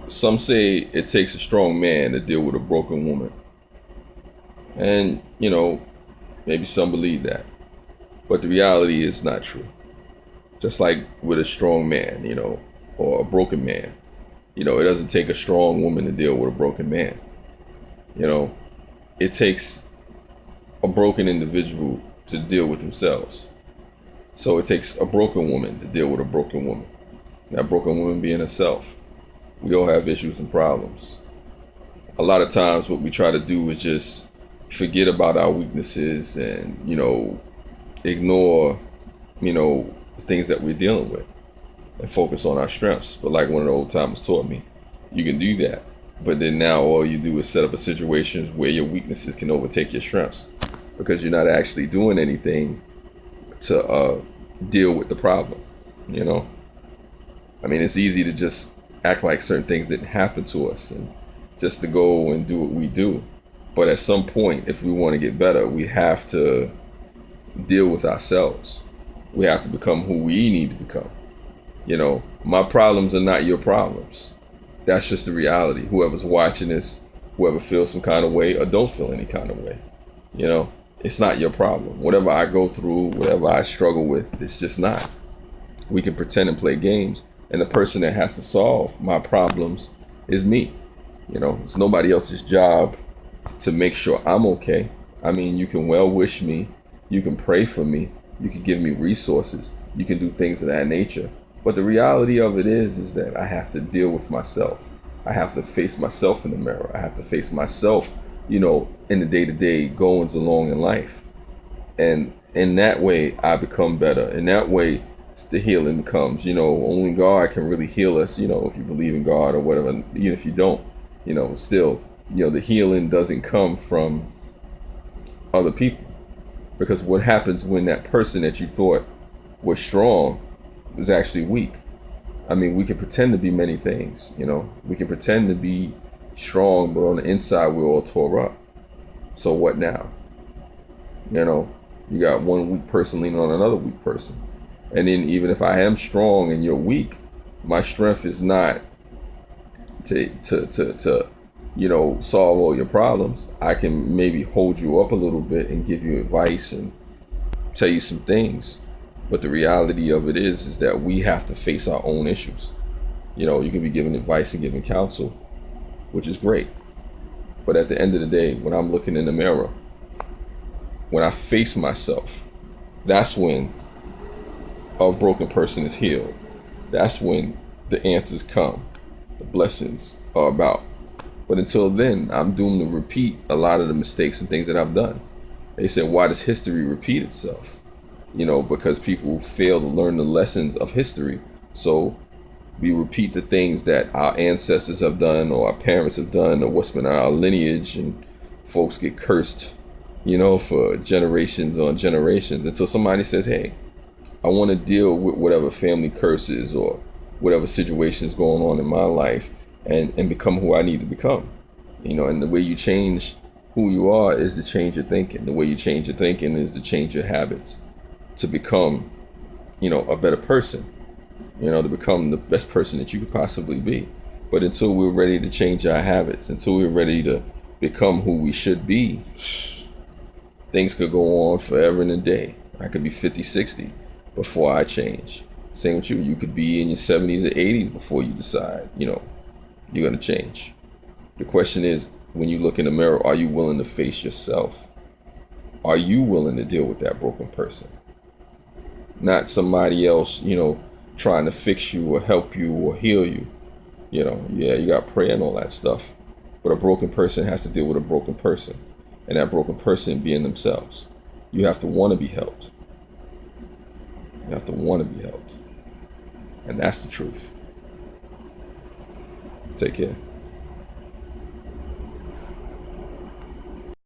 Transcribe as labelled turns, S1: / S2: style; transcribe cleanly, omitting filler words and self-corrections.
S1: Some say it takes a strong man to deal with a broken woman. And, maybe some believe that. But the reality is not true. Just like with a strong man, or a broken man. It doesn't take a strong woman to deal with a broken man. It takes a broken individual to deal with themselves. So it takes a broken woman to deal with a broken woman. That broken woman being herself. We all have issues and problems. A lot of times what we try to do is just forget about our weaknesses and, ignore, the things that we're dealing with and focus on our strengths. But like one of the old timers taught me, you can do that. But then now all you do is set up a situations where your weaknesses can overtake your strengths because you're not actually doing anything to deal with the problem. It's easy to just act like certain things didn't happen to us and just to go and do what we do. But at some point, if we want to get better, we have to deal with ourselves. We have to become who we need to become. My problems are not your problems. That's just the reality. Whoever's watching this, whoever feels some kind of way or don't feel any kind of way, it's not your problem. Whatever I go through, whatever I struggle with, it's just not. We can pretend and play games, and the person that has to solve my problems is me. It's nobody else's job to make sure I'm okay. You can well wish me, you can pray for me, you can give me resources, you can do things of that nature. But the reality of it is that I have to deal with myself. I have to face myself in the mirror. I have to face myself, in the day-to-day goings along in life. And in that way, I become better. In that way, the healing comes. Only God can really heal us, if you believe in God or whatever. Even if you don't, still, the healing doesn't come from other people. Because what happens when that person that you thought was strong is actually weak? We can pretend to be many things, We can pretend to be strong, but on the inside, we're all tore up. So what now? You got one weak person leaning on another weak person. And then even if I am strong and you're weak, my strength is not to solve all your problems. I can maybe hold you up a little bit and give you advice and tell you some things. But the reality of it is that we have to face our own issues. You can be given advice and given counsel, which is great. But at the end of the day, when I'm looking in the mirror, when I face myself, that's when a broken person is healed. That's when the answers come, the blessings are about. But until then, I'm doomed to repeat a lot of the mistakes and things that I've done. They said, why does history repeat itself? Because people fail to learn the lessons of history. So we repeat the things that our ancestors have done or our parents have done or what's been in our lineage, and folks get cursed, for generations on generations until somebody says, hey, I want to deal with whatever family curses or whatever situation is going on in my life and become who I need to become. And the way you change who you are is to change your thinking. The way you change your thinking is to change your habits to become, a better person, to become the best person that you could possibly be. But until we're ready to change our habits, until we're ready to become who we should be, things could go on forever and a day. I could be 50, 60 before I change. Same with you. You could be in your 70s or 80s before you decide, you're going to change. The question is, when you look in the mirror, are you willing to face yourself? Are you willing to deal with that broken person? Not somebody else, trying to fix you or help you or heal you. Yeah, you got prayer and all that stuff. But a broken person has to deal with a broken person. And that broken person being themselves. You have to want to be helped. You have to want to be helped. And that's the truth. Take care.